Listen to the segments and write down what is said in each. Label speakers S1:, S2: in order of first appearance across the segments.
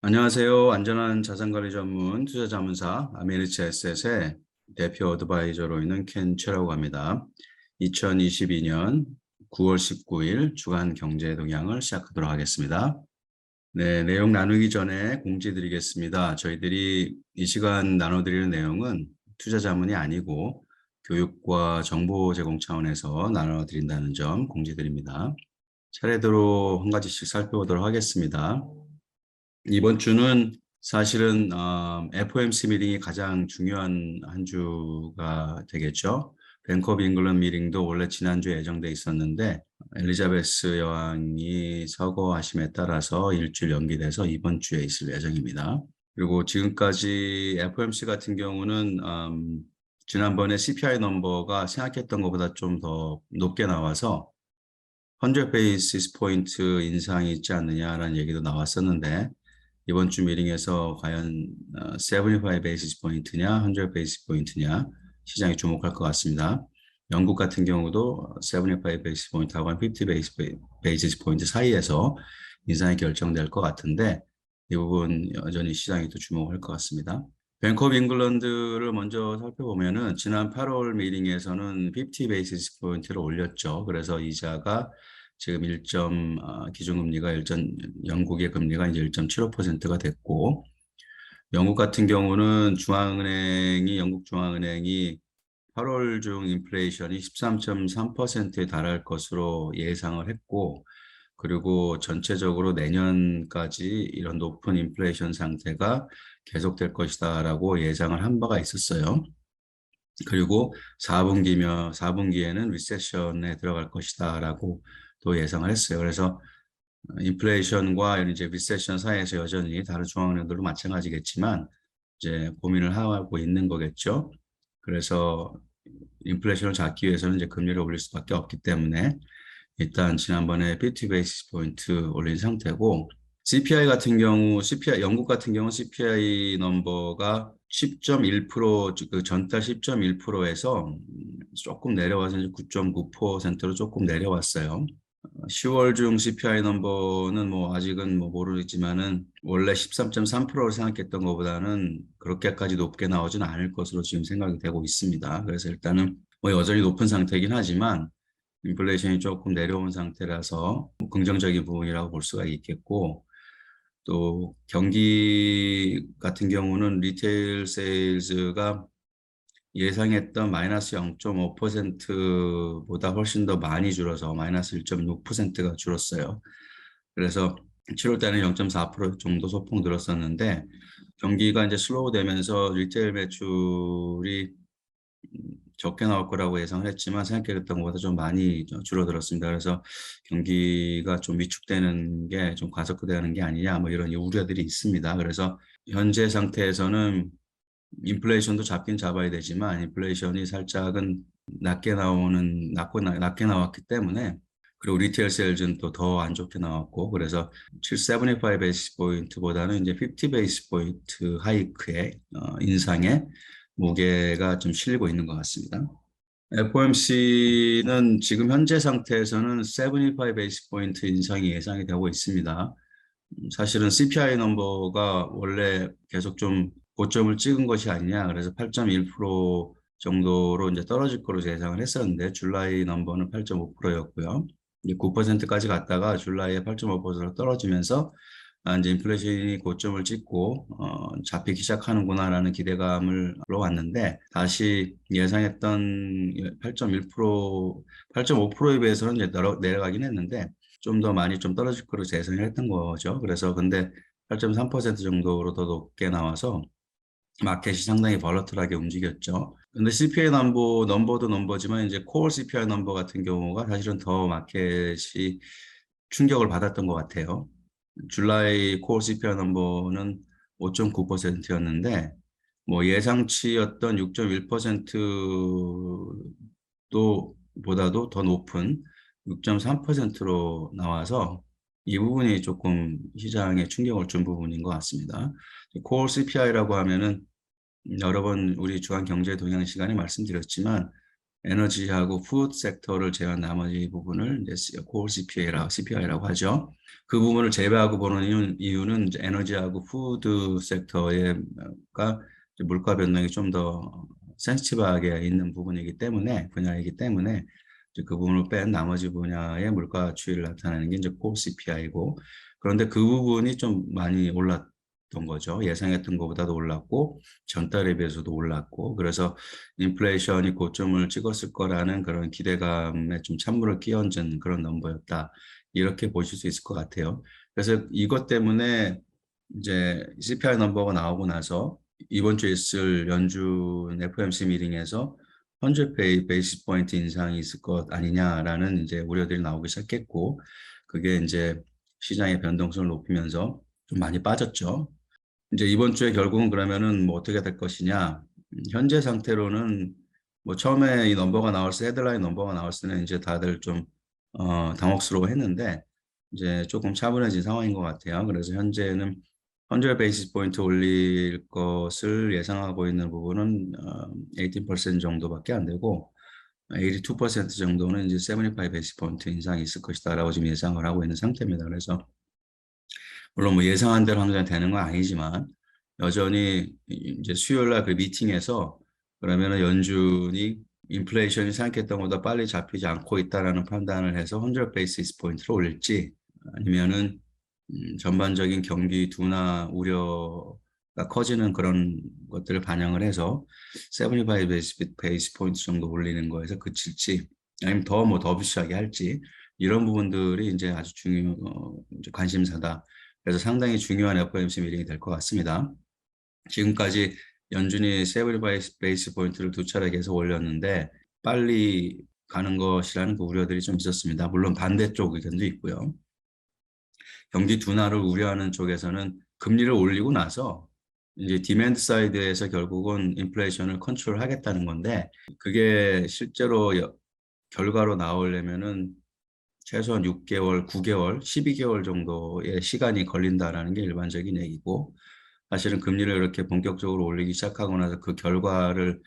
S1: 안녕하세요. 안전한 자산관리 전문 투자자문사 아메리츠 에셋의 대표 어드바이저로 있는 켄 최라고 합니다. 2022년 9월 19일 주간 경제 동향을 시작하도록 하겠습니다. 네, 내용 나누기 전에 공지 드리겠습니다. 저희들이 이 시간 나눠드리는 내용은 투자 자문이 아니고 교육과 정보 제공 차원에서 나눠드린다는 점 공지 드립니다. 차례대로 한 가지씩 살펴보도록 하겠습니다. 이번 주는 사실은 FOMC 미팅이 가장 중요한 한 주가 되겠죠. 뱅크 오브 잉글랜드 미팅도 원래 지난주에 예정돼 있었는데 엘리자베스 여왕이 서거하심에 따라서 일주일 연기돼서 이번 주에 있을 예정입니다. 그리고 지금까지 FOMC 같은 경우는 지난번에 CPI 넘버가 생각했던 것보다 좀 더 높게 나와서 100 베이시스 포인트 인상이 있지 않느냐라는 얘기도 나왔었는데 이번 주 미팅에서 과연 75 베이시스 포인트냐, 100 베이시스 포인트냐 시장이 주목할 것 같습니다. 영국 같은 경우도 75 베이시스 포인트하고 50 베이시스 포인트 사이에서 인상이 결정될 것 같은데 이 부분 여전히 시장이 또 주목할 것 같습니다. 뱅크 오브 잉글랜드를 먼저 살펴보면은 지난 8월 미팅에서는 50 베이시스 포인트를 올렸죠. 그래서 이자가 지금 기준금리가 영국의 금리가 이제 1.75%가 됐고, 영국 같은 경우는 영국 중앙은행이 8월 중 인플레이션이 13.3%에 달할 것으로 예상을 했고, 그리고 전체적으로 내년까지 이런 높은 인플레이션 상태가 계속될 것이다라고 예상을 한 바가 있었어요. 그리고 4분기에는 리세션에 들어갈 것이다라고 또 예상을 했어요. 그래서 인플레이션과 이제 리세션 사이에서 여전히 다른 중앙은행들도 마찬가지겠지만 이제 고민을 하고 있는 거겠죠. 그래서 인플레이션을 잡기 위해서는 이제 금리를 올릴 수밖에 없기 때문에 일단 지난번에 50 베이시스 포인트 올린 상태고 영국 같은 경우 CPI 넘버가 10.1%, 그 전달 10.1%에서 조금 내려와서 이제 9.9%로 조금 내려왔어요. 10월 중 CPI 넘버는 뭐 아직은 뭐 모르겠지만은 원래 13.3%를 생각했던 것보다는 그렇게까지 높게 나오지는 않을 것으로 지금 생각이 되고 있습니다. 그래서 일단은 뭐 여전히 높은 상태이긴 하지만 인플레이션이 조금 내려온 상태라서 긍정적인 부분이라고 볼 수가 있겠고 또 경기 같은 경우는 리테일 세일즈가 예상했던 마이너스 0.5%보다 훨씬 더 많이 줄어서 마이너스 1.6%가 줄었어요. 그래서 7월 달에는 0.4% 정도 소폭 늘었었는데 경기가 이제 슬로우 되면서 리테일 매출이 적게 나올 거라고 예상을 했지만 생각했던 것보다 좀 많이 줄어들었습니다. 그래서 경기가 좀 위축되는 게 좀 과속되는 게 아니냐 뭐 이런 우려들이 있습니다. 그래서 현재 상태에서는 인플레이션도 잡긴 잡아야 되지만 인플레이션이 살짝은 낮게 나왔기 때문에 그리고 리테일 세일즈는 또 더 안 좋게 나왔고 그래서 75 베이스 포인트보다는 이제 50 베이스 포인트 하이크의 인상에 무게가 좀 실리고 있는 것 같습니다. FOMC는 지금 현재 상태에서는 75 베이스 포인트 인상이 예상이 되고 있습니다. 사실은 CPI 넘버가 원래 계속 좀 고점을 찍은 것이 아니냐. 그래서 8.1% 정도로 이제 떨어질 거로 예상을 했었는데 줄라이 넘버는 8.5%였고요. 이제 9%까지 갔다가 줄라이에 8.5%로 떨어지면서 이제 인플레이션이 고점을 찍고 잡히기 시작하는구나라는 기대감을 왔는데 다시 예상했던 8.1%, 8.5%에 비해서는 이제 내려가긴 했는데 좀 더 많이 좀 떨어질 거로 예상을 했던 거죠. 그래서 근데 8.3% 정도로 더 높게 나와서 마켓이 상당히 벌러틀하게 움직였죠. 근데 CPI 넘버도 넘버지만 이제 코어 CPI 넘버 같은 경우가 사실은 더 마켓이 충격을 받았던 것 같아요. 줄라이 코어 CPI 넘버는 5.9%였는데 뭐 예상치였던 6.1%도 보다도 더 높은 6.3%로 나와서 이 부분이 조금 시장에 충격을 준 부분인 것 같습니다. 코어 CPI라고 하면은 여러 번 우리 주간 경제 동향 시간에 말씀드렸지만 에너지하고 푸드 섹터를 제외한 나머지 부분을 이제 core CPI라고 하죠. 그 부분을 제외하고 보는 이유는 이제 에너지하고 푸드 섹터가 물가 변동이 좀 더 센시티브하게 있는 부분이기 때문에 분야이기 때문에 이제 그 부분을 뺀 나머지 분야의 물가 추이를 나타내는 게 이제 core CPI고, 그런데 그 부분이 좀 많이 올랐던 거죠. 예상했던 것보다도 올랐고 전달에 비해서도 올랐고, 그래서 인플레이션이 고점을 찍었을 거라는 그런 기대감에 좀 찬물을 끼얹은 그런 넘버였다, 이렇게 보실 수 있을 것 같아요. 그래서 이것 때문에 이제 CPI 넘버가 나오고 나서 이번 주에 있을 연준 FOMC 미팅에서 100 베이스 포인트 인상이 있을 것 아니냐라는 이제 우려들이 나오기 시작했고, 그게 이제 시장의 변동성을 높이면서 좀 많이 빠졌죠. 이제 이번 주에 결국은 그러면은 뭐 어떻게 될 것이냐. 현재 상태로는 뭐 처음에 이 넘버가 나왔을 때, 헤드라인 넘버가 나왔을 때는 이제 다들 좀 당혹스러워 했는데 이제 조금 차분해진 상황인 것 같아요. 그래서 현재는 100 베이스 포인트 올릴 것을 예상하고 있는 부분은 18% 정도밖에 안 되고, 82% 정도는 이제 75 베이스 포인트 인상이 있을 것이다라고 지금 예상을 하고 있는 상태입니다. 그래서 물론 뭐 예상한 대로 항상 되는 건 아니지만, 여전히 이제 수요일 날 그 미팅에서 그러면은 연준이 인플레이션이 생각했던 것보다 빨리 잡히지 않고 있다라는 판단을 해서 100 베이시스 포인트를 올릴지, 아니면은 전반적인 경기 둔화 우려가 커지는 그런 것들을 반영을 해서 75 베이스 포인트 정도 올리는 거에서 그칠지, 아니면 더 비싸게 할지, 이런 부분들이 이제 아주 이제 관심사다. 그래서 상당히 중요한 FOMC 미팅이 될 것 같습니다. 지금까지 연준이 75 베이스 포인트를 두 차례 계속 올렸는데 빨리 가는 것이라는 그 우려들이 좀 있었습니다. 물론 반대쪽 의견도 있고요. 경기 둔화를 우려하는 쪽에서는 금리를 올리고 나서 이제 디맨드 사이드에서 결국은 인플레이션을 컨트롤하겠다는 건데, 그게 실제로 결과로 나오려면은 최소한 6개월, 9개월, 12개월 정도의 시간이 걸린다라는 게 일반적인 얘기고, 사실은 금리를 이렇게 본격적으로 올리기 시작하고 나서 그 결과를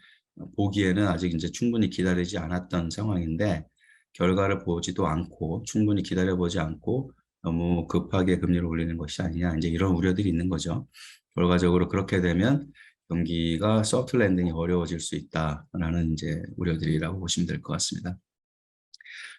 S1: 보기에는 아직 이제 충분히 기다리지 않았던 상황인데, 결과를 보지도 않고 충분히 기다려보지 않고 너무 급하게 금리를 올리는 것이 아니냐, 이제 이런 우려들이 있는 거죠. 결과적으로 그렇게 되면 경기가 소프트 랜딩이 어려워질 수 있다라는 이제 우려들이라고 보시면 될 것 같습니다.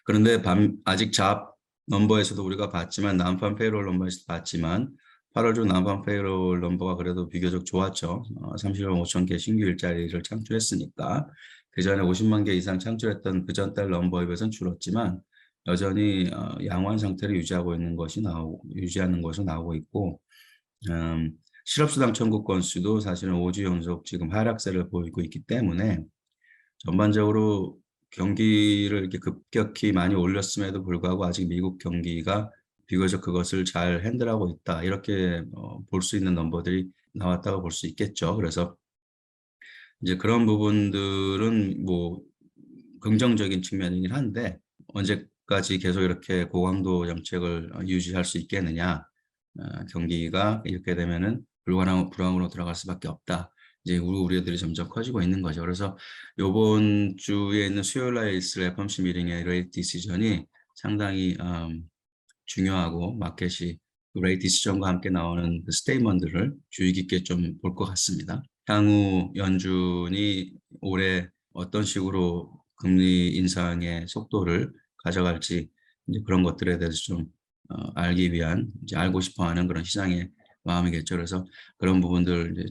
S1: 그런데 아직 잡 넘버에서도 우리가 봤지만, 난판 페이롤 넘버에서도 봤지만 8월 중 난판 페이롤 넘버가 그래도 비교적 좋았죠. 30만 5천 개 신규 일자리를 창출했으니까 그 전에 50만 개 이상 창출했던 그 전 달 넘버에 비해서는 줄었지만 여전히 양호한 상태를 유지하는 것으로 나오고 있고, 실업수당 청구 건수도 사실은 5주 연속 지금 하락세를 보이고 있기 때문에 전반적으로 경기를 이렇게 급격히 많이 올렸음에도 불구하고 아직 미국 경기가 비교적 그것을 잘 핸들하고 있다, 이렇게 볼 수 있는 넘버들이 나왔다고 볼 수 있겠죠. 그래서 이제 그런 부분들은 뭐 긍정적인 측면이긴 한데, 언제까지 계속 이렇게 고강도 정책을 유지할 수 있겠느냐. 경기가 이렇게 되면은 불황으로 들어갈 수밖에 없다, 이제 우려들이 점점 커지고 있는 거죠. 그래서 이번 주에 있는 수요일 날 있을 FOMC 미팅의 레이트 디시전이 상당히 중요하고, 마켓이 그 레이트 디시전과 함께 나오는 그 스테이먼트를 주의 깊게 좀 볼 것 같습니다. 향후 연준이 올해 어떤 식으로 금리 인상의 속도를 가져갈지, 이제 그런 것들에 대해서 좀 알기 위한, 이제 알고 싶어하는 그런 시장의 마음이겠죠. 그래서 그런 부분들 이제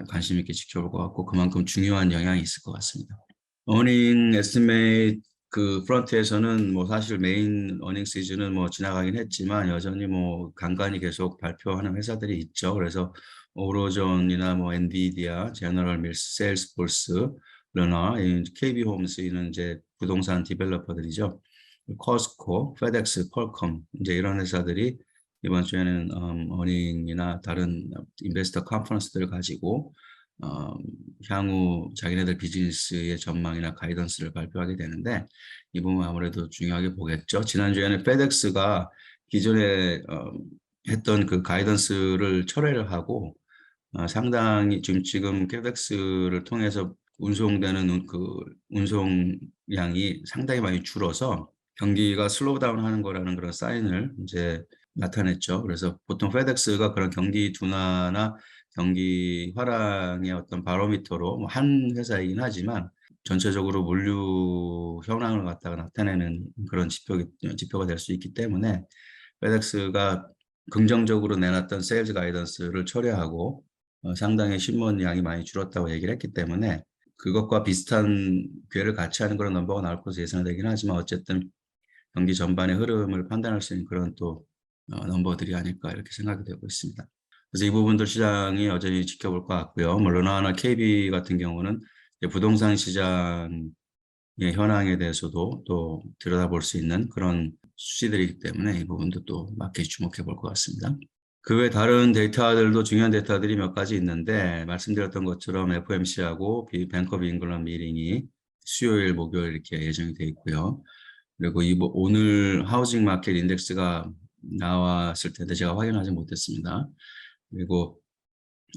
S1: 관심 있게 지켜볼 것 같고, 그만큼 중요한 영향이 있을 것 같습니다. 어닝 에스티메이트 그 프런트에서는 뭐 사실 메인 어닝 시즌은 뭐 지나가긴 했지만 여전히 뭐 간간히 계속 발표하는 회사들이 있죠. 그래서 오로존이나 뭐 엔비디아, 제너럴 밀스, 세일스포스, 러너, KB홈스는 이제 부동산 디벨로퍼들이죠. 코스코, 페덱스, 퀄컴, 이제 이런 회사들이 이번 주에는 어닝이나 다른 인베스터 컨퍼런스들을 가지고 향후 자기네들 비즈니스의 전망이나 가이던스를 발표하게 되는데, 이 부분 아무래도 중요하게 보겠죠. 지난주에는 페덱스가 기존에 했던 그 가이던스를 철회를 하고 상당히 지금 페덱스를 통해서 운송되는 운송량이 상당히 많이 줄어서 경기가 슬로우 다운 하는 거라는 그런 사인을 이제 나타냈죠. 그래서 보통 페덱스가 그런 경기 둔화나 경기 화랑의 어떤 바로미터로 한 회사이긴 하지만 전체적으로 물류 현황을 갖다가 나타내는 그런 지표가 될 수 있기 때문에 페덱스가 긍정적으로 내놨던 세일즈 가이던스를 철회하고 상당히 신문량이 많이 줄었다고 얘기를 했기 때문에 그것과 비슷한 궤를 같이 하는 그런 넘버가 나올 것으로 예상되긴 하지만 어쨌든 경기 전반의 흐름을 판단할 수 있는 그런 또 넘버들이 아닐까 이렇게 생각이 되고 있습니다. 그래서 이 부분들 시장이 여전히 지켜볼 것 같고요. 뭐 르나나 KB 같은 경우는 부동산 시장의 현황에 대해서도 또 들여다볼 수 있는 그런 수치들이기 때문에 이 부분도 또 마켓이 주목해 볼 것 같습니다. 그 외 다른 데이터들도 중요한 데이터들이 몇 가지 있는데 말씀드렸던 것처럼 FOMC하고 뱅크 오브 잉글랜드 미팅이 수요일, 목요일 이렇게 예정이 되어 있고요. 그리고 오늘 하우징 마켓 인덱스가 나왔을 텐데 제가 확인하지 못했습니다. 그리고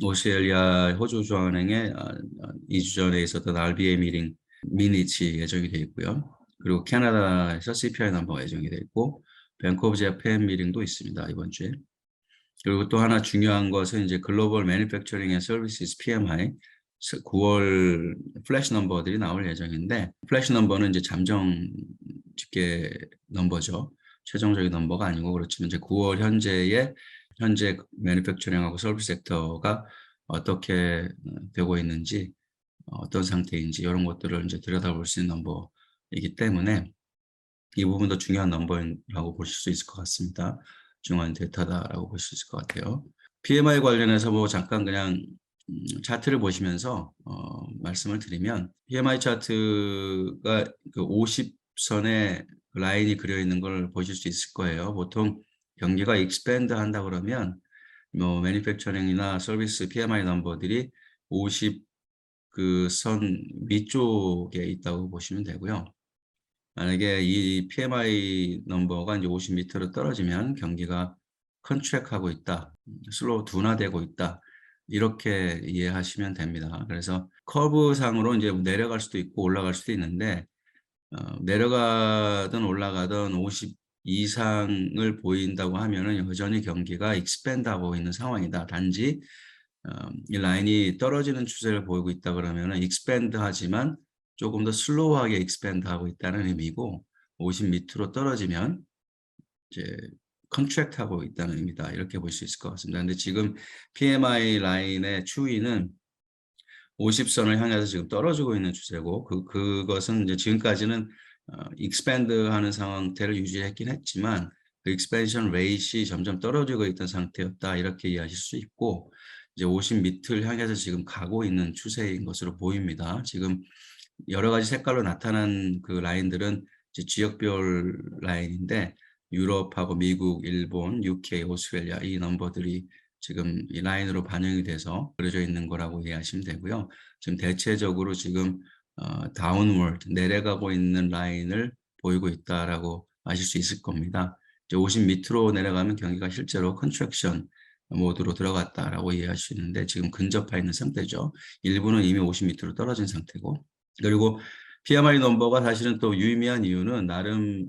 S1: 오스트레일리아 호주 중앙은행의 2주 전에 있었던 RBA 미팅 미니치 예정이 되어 있고요. 그리고 캐나다에서 CPI 넘버가 예정이 되어 있고 뱅크 오브 재팬 미팅도 있습니다. 이번 주에. 그리고 또 하나 중요한 것은 이제 글로벌 매니팩처링 앤 서비스 PMI 9월 플래시 넘버들이 나올 예정인데 플래시 넘버는 이제 잠정 집계 넘버죠. 최종적인 넘버가 아니고 그렇지만 이제 9월 현재 매니팩처링하고 서비스 섹터가 어떻게 되고 있는지 어떤 상태인지 이런 것들을 이제 들여다볼 수 있는 넘버이기 때문에 이 부분도 중요한 넘버라고 보실 수 있을 것 같습니다. 중요한 데이터다라고 볼 수 있을 것 같아요. PMI 관련해서 뭐 잠깐 그냥 차트를 보시면서 말씀을 드리면 PMI 차트가 그 50선에 라인이 그려 있는 걸 보실 수 있을 거예요. 보통 경기가 익스팬드 한다 그러면 뭐 매니팩처링이나 서비스 PMI 넘버들이 50 그 선 위쪽에 있다고 보시면 되고요. 만약에 이 PMI 넘버가 이제 50 밑으로 떨어지면 경기가 컨트랙하고 있다, 슬로우 둔화되고 있다, 이렇게 이해하시면 됩니다. 그래서 커브상으로 이제 내려갈 수도 있고 올라갈 수도 있는데 내려가든 올라가든 50 이상을 보인다고 하면은 여전히 경기가 익스팬드하고 있는 상황이다. 단지 이 라인이 떨어지는 추세를 보이고 있다 그러면은 익스팬드하지만 조금 더 슬로우하게 익스팬드하고 있다는 의미고 50 밑으로 떨어지면 이제 컨트랙트하고 있다는 의미다. 이렇게 볼 수 있을 것 같습니다. 근데 지금 PMI 라인의 추이는 50선을 향해서 지금 떨어지고 있는 추세고 그것은 이제 지금까지는 익스팬드하는 상태를 유지했긴 했지만 그 익스펜션 레이트이 점점 떨어지고 있던 상태였다. 이렇게 이해하실 수 있고 이제 50 밑을 향해서 지금 가고 있는 추세인 것으로 보입니다. 지금 여러 가지 색깔로 나타난 그 라인들은 이제 지역별 라인인데 유럽하고 미국, 일본, UK, 오스트레일리아 이 넘버들이 지금 이 라인으로 반영이 돼서 그려져 있는 거라고 이해하시면 되고요. 지금 대체적으로 지금 다운월드 내려가고 있는 라인을 보이고 있다라고 아실 수 있을 겁니다. 이제 50 밑으로 내려가면 경기가 실제로 컨트랙션 모드로 들어갔다라고 이해할 수 있는데 지금 근접해 있는 상태죠. 일부는 이미 50 밑으로 떨어진 상태고 그리고 PMI 넘버가 사실은 또 유의미한 이유는 나름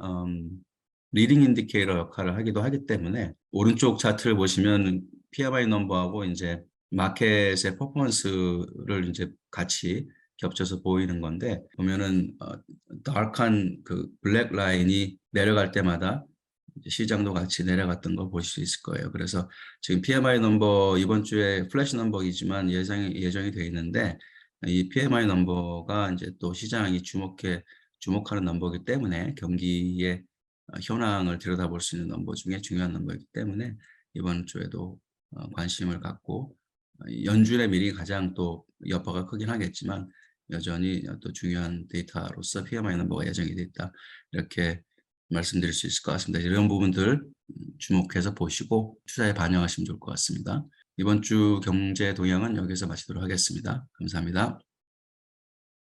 S1: 리딩 인디케이터 역할을 하기도 하기 때문에 오른쪽 차트를 보시면 PMI 넘버하고 이제 마켓의 퍼포먼스를 이제 같이 겹쳐서 보이는 건데 보면은 다크한 그 블랙 라인이 내려갈 때마다 시장도 같이 내려갔던 걸 볼 수 있을 거예요. 그래서 지금 PMI 넘버 이번 주에 플래시 넘버이지만 예정이 돼 있는데 이 PMI 넘버가 이제 또 시장이 주목하는 넘버이기 때문에 경기의 현황을 들여다볼 수 있는 넘버 중에 중요한 넘버이기 때문에 이번 주에도 관심을 갖고 연준의 미리 가장 또 여파가 크긴 하겠지만 여전히 또 중요한 데이터로서 PMI 넘버가 예정이 돼 있다. 이렇게 말씀드릴 수 있을 것 같습니다. 이런 부분들 주목해서 보시고 투자에 반영하시면 좋을 것 같습니다. 이번 주 경제 동향은 여기서 마치도록 하겠습니다. 감사합니다.